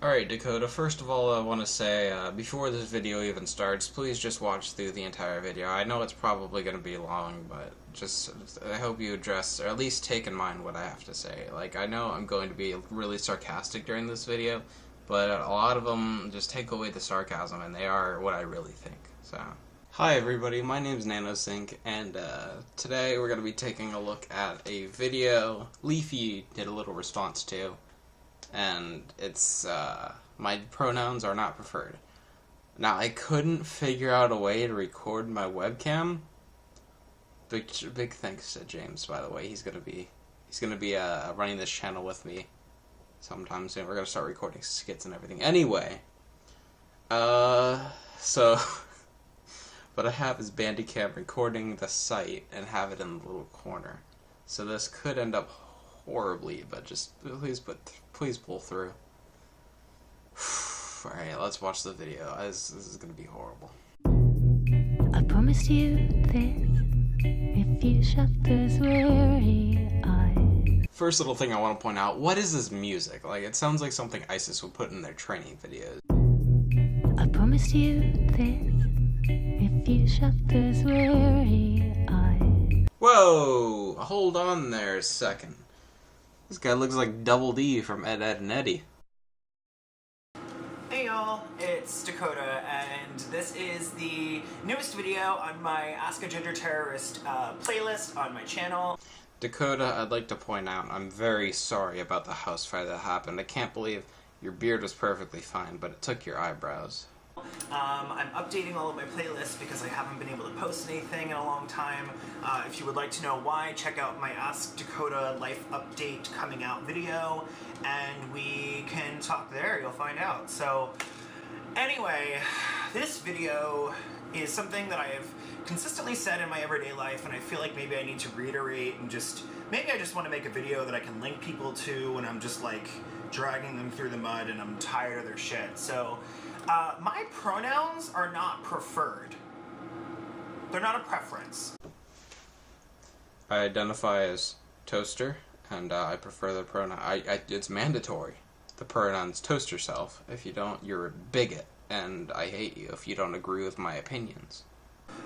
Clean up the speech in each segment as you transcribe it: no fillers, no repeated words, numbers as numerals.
Alright, Dakota, first of all I want to say, before this video even starts, please just watch through the entire video. I know it's probably going to be long, but I hope you address, or at least take in mind what I have to say. Like, I know I'm going to be really sarcastic during this video, but a lot of them just take away the sarcasm, and they are what I really think, so. Hi everybody, my name's NanoSync, and today we're going to be taking a look at a video Leafy did a little response to. And it's, my pronouns are not preferred. Now, I couldn't figure out a way to record my webcam. Big thanks to James, by the way. He's gonna be running this channel with me sometime soon. We're gonna start recording skits and everything. Anyway, so, what I have is Bandicam recording the site and have it in the little corner. So this could end up horribly, but just please pull through. Alright, let's watch the video. This is gonna be horrible. I promised you this if you shut those weary eyes. First little thing I want to point out, what is this music? Like, it sounds like something ISIS would put in their training videos. I promised you this if you shut those weary eyes. Whoa! Hold on there a second. This guy looks like Double D from Ed, Edd n Eddy. Hey y'all, it's Dakota, and this is the newest video on my Ask a Ginger Terrorist playlist on my channel. Dakota, I'd like to point out, I'm very sorry about the house fire that happened. I can't believe your beard was perfectly fine, but it took your eyebrows. I'm updating all of my playlists because I haven't been able to post anything in a long time. If you would like to know why, check out my Ask Dakota Life Update coming out video, and we can talk there, you'll find out. So, anyway, this video is something that I have consistently said in my everyday life, and I feel like maybe I need to reiterate and maybe I just want to make a video that I can link people to when I'm just like dragging them through the mud and I'm tired of their shit. So, my pronouns are not preferred. They're not a preference. I identify as toaster, and I prefer the pronoun. It's mandatory. The pronouns toast yourself. If you don't, you're a bigot, and I hate you if you don't agree with my opinions.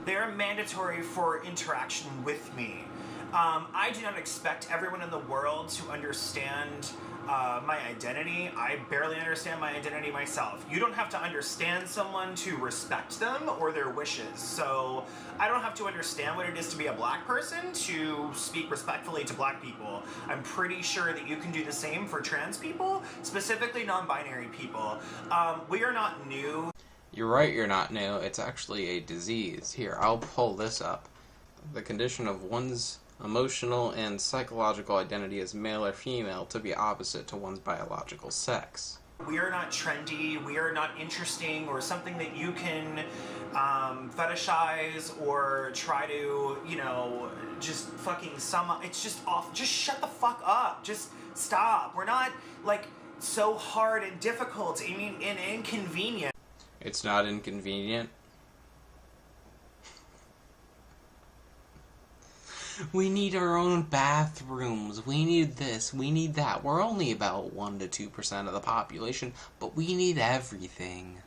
They are mandatory for interaction with me. I do not expect everyone in the world to understand my identity. I barely understand my identity myself. You don't have to understand someone to respect them or their wishes. So I don't have to understand what it is to be a black person to speak respectfully to black people. I'm pretty sure that you can do the same for trans people, specifically non-binary people. We are not new. You're right, you're not new. It's actually a disease. Here, I'll pull this up. The condition of one's emotional and psychological identity as male or female to be opposite to one's biological sex. We are not trendy, we are not interesting, or something that you can fetishize or try to, you know, just fucking sum up. It's just off. Just shut the fuck up. Just stop. We're not, like, so hard and difficult and inconvenient. It's not inconvenient. We need our own bathrooms, we need this, we need that. We're only about 1 to 2% of the population, but we need everything.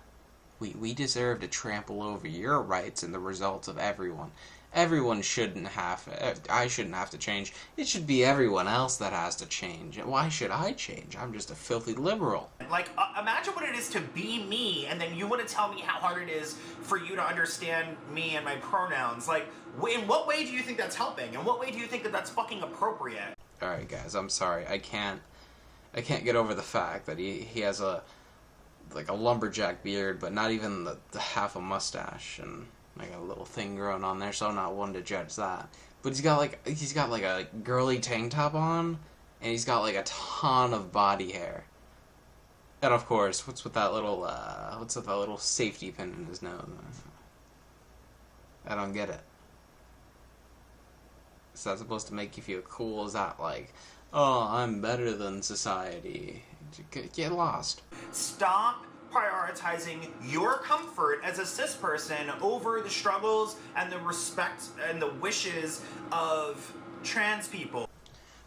We deserve to trample over your rights and the results of everyone. Everyone shouldn't have, I shouldn't have to change. It should be everyone else that has to change. Why should I change? I'm just a filthy liberal. Like, imagine what it is to be me, and then you want to tell me how hard it is for you to understand me and my pronouns. Like, in what way do you think that's helping? In what way do you think that that's fucking appropriate? Alright guys, I'm sorry. I can't get over the fact that he has a lumberjack beard, but not even the half a mustache, and like a little thing growing on there, so I'm not one to judge that. But he's got like a girly tank top on, and he's got like a ton of body hair. And of course, what's with that little safety pin in his nose? I don't get it. Is that supposed to make you feel cool? Is that like, oh, I'm better than society? Get lost. Stop prioritizing your comfort as a cis person over the struggles and the respect and the wishes of trans people.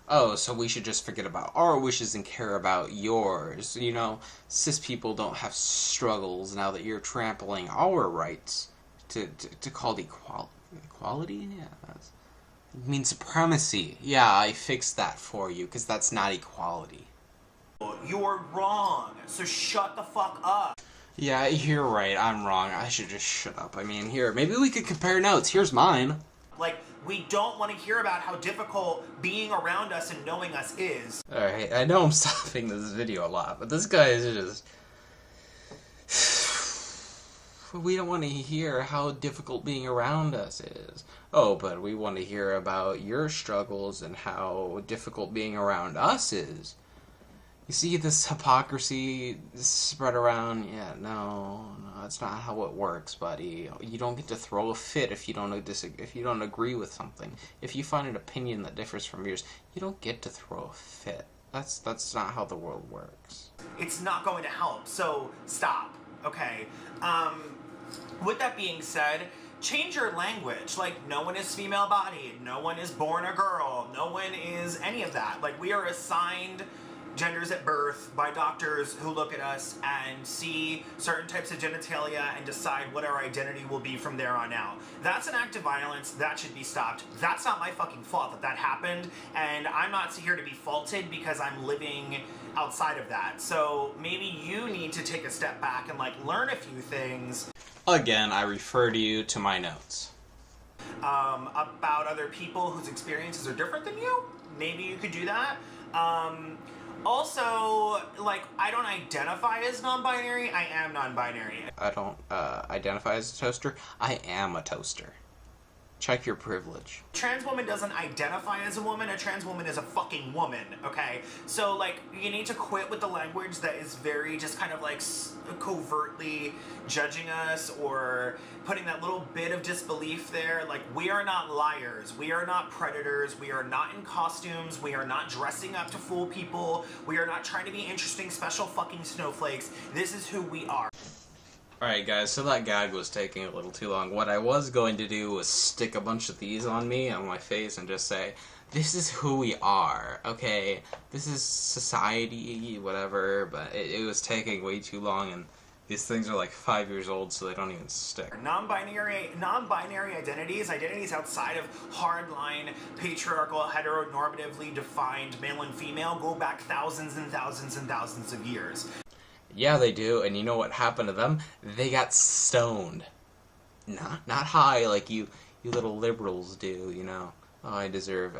oh, so we should just forget about our wishes and care about yours. You know, cis people don't have struggles now that you're trampling our rights to call it equality? Yeah, that's, it means supremacy. Yeah, I fixed that for you, because that's not equality. You're wrong, so shut the fuck up. Yeah, you're right, I'm wrong. I should just shut up. I mean, here, maybe we could compare notes. Here's mine. Like, we don't want to hear about how difficult being around us and knowing us is. Alright, I know I'm stopping this video a lot, but this guy is just... We don't want to hear how difficult being around us is. Oh, but we want to hear about your struggles and how difficult being around us is. You see this hypocrisy spread around? Yeah, no, that's not how it works, buddy. You don't get to throw a fit if you don't agree with something. If you find an opinion that differs from yours, you don't get to throw a fit. That's not how the world works. It's not going to help, so stop, okay? With that being said, change your language. Like, no one is female-bodied, no one is born a girl, no one is any of that. Like, we are assigned genders at birth by doctors who look at us and see certain types of genitalia and decide what our identity will be from there on out. That's an act of violence. That should be stopped. That's not my fucking fault that that happened, and I'm not here to be faulted because I'm living outside of that. So maybe you need to take a step back and, like, learn a few things. Again, I refer you to my notes. About other people whose experiences are different than you. Maybe you could do that. Also, like, I don't identify as non-binary, I am non-binary. I don't identify as a toaster. I am a toaster. Check your privilege. Trans woman doesn't identify as a woman. A trans woman is a fucking woman, okay? So, like, you need to quit with the language that is very just kind of, like, covertly judging us or putting that little bit of disbelief there. Like, we are not liars. We are not predators. We are not in costumes. We are not dressing up to fool people. We are not trying to be interesting, special fucking snowflakes. This is who we are. Alright guys, so that gag was taking a little too long. What I was going to do was stick a bunch of these on my face, and just say, this is who we are, okay? This is society, whatever, but it was taking way too long, and these things are like 5 years old, so they don't even stick. Non-binary identities outside of hardline, patriarchal, heteronormatively defined male and female go back thousands and thousands and thousands of years. Yeah, they do, and you know what happened to them? They got stoned. Not high like you little liberals do, you know. Oh, I deserve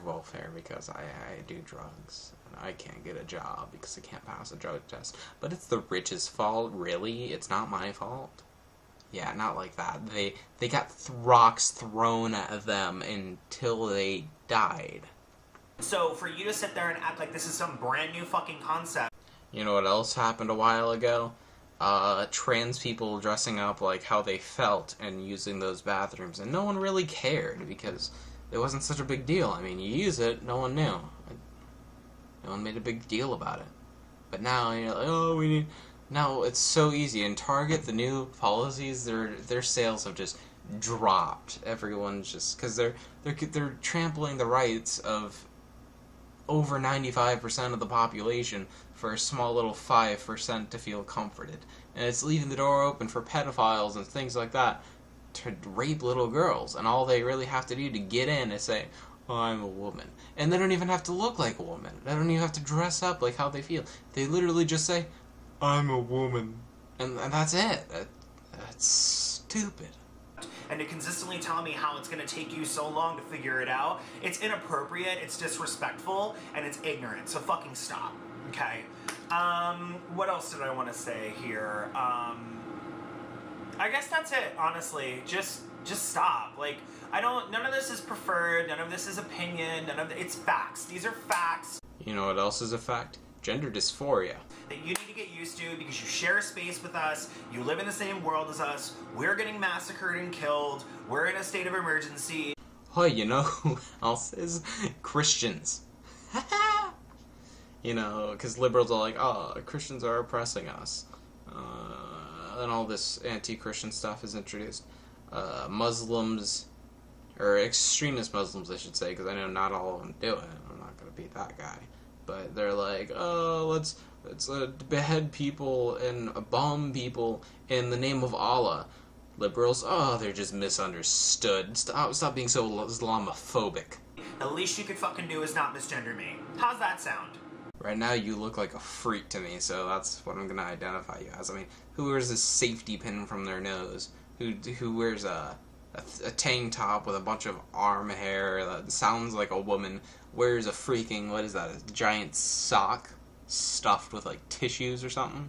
welfare because I do drugs. And I can't get a job because I can't pass a drug test. But it's the rich's fault, really? It's not my fault? Yeah, not like that. They got rocks thrown at them until they died. So for you to sit there and act like this is some brand new fucking concept. You know what else happened a while ago? Trans people dressing up like how they felt and using those bathrooms, and no one really cared because it wasn't such a big deal. I mean, you use it, no one knew. No one made a big deal about it. But now, you're like, oh, we need... Now, it's so easy. In Target, the new policies, their sales have just dropped. Everyone's just... Because they're trampling the rights of over 95% of the population for a small little 5% to feel comforted. And it's leaving the door open for pedophiles and things like that to rape little girls. And all they really have to do to get in is say, oh, I'm a woman. And they don't even have to look like a woman. They don't even have to dress up like how they feel. They literally just say, I'm a woman. And that's it. That's stupid. And to consistently tell me how it's going to take you so long to figure it out, it's inappropriate, it's disrespectful, and it's ignorant. So fucking stop, okay? What else did I want to say here? I guess that's it, honestly. Just stop. Like, none of this is preferred, none of this is opinion, it's facts. These are facts. You know what else is a fact? Gender dysphoria. That you need to get used to because you share a space with us, you live in the same world as us, we're getting massacred and killed, we're in a state of emergency. Oh, you know who else is? Christians. You know, because liberals are like, oh, Christians are oppressing us. And all this anti-Christian stuff is introduced. Muslims, or extremist Muslims, I should say, because I know not all of them do it. I'm not going to be that guy. But they're like, oh, let's behead people and bomb people in the name of Allah. Liberals, oh, they're just misunderstood. Stop being so Islamophobic. The least you could fucking do is not misgender me. How's that sound? Right now, you look like a freak to me, so that's what I'm gonna identify you as. I mean, who wears a safety pin from their nose? Who wears a tank top with a bunch of arm hair that sounds like a woman? Wears a freaking, what is that, a giant sock stuffed with, like, tissues or something?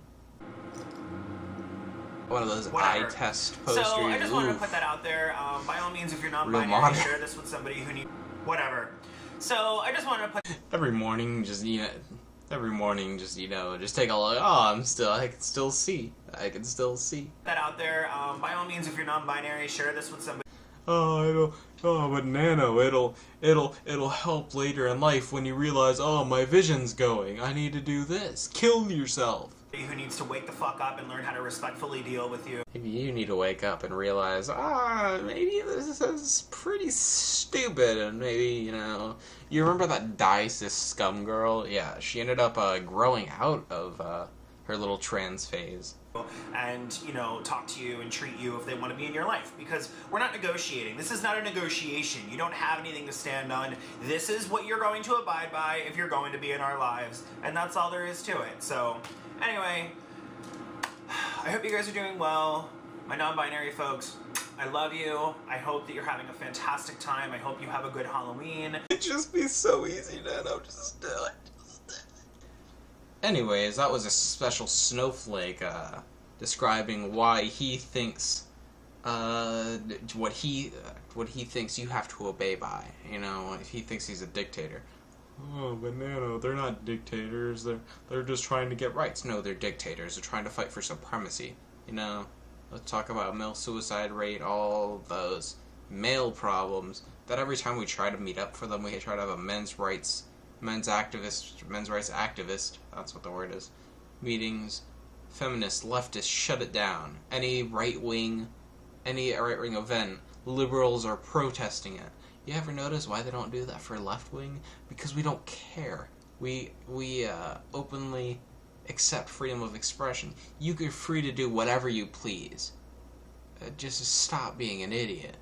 One of those Whatever. eye test posters. So, I just wanted to Oof. put that out there. By all means, if you're Real non-binary, modern. share this with somebody who needs... Whatever. So, I just wanted to put... Every morning, just take a look. Oh, I can still see. that out there. By all means, if you're non-binary, share this with somebody But Nano, it'll help later in life when you realize, oh, my vision's going. I need to do this. Kill yourself. who needs to wake the fuck up and learn how to respectfully deal with you. Maybe you need to wake up and realize, maybe this is pretty stupid, and maybe, you remember that Dices scum girl? Yeah, she ended up growing out of her little trans phase. And, talk to you and treat you if they want to be in your life. Because we're not negotiating. This is not a negotiation. You don't have anything to stand on. This is what you're going to abide by if you're going to be in our lives. And that's all there is to it. So, anyway, I hope you guys are doing well. My non-binary folks, I love you. I hope that you're having a fantastic time. I hope you have a good Halloween. It'd just be so easy, Nano. Just do it. Anyways, that was a special snowflake describing why he thinks what he thinks you have to obey by. If he thinks he's a dictator. Oh, but Nano, they're not dictators. They're just trying to get rights. No, they're dictators. They're trying to fight for supremacy. Let's talk about male suicide rate, all those male problems. That every time we try to meet up for them, we try to have a men's rights activist, that's what the word is, meetings, feminists, leftists shut it down. Any right-wing event, liberals are protesting it. You ever notice why they don't do that for left-wing? Because we don't care. We openly accept freedom of expression. You're free to do whatever you please. Just stop being an idiot.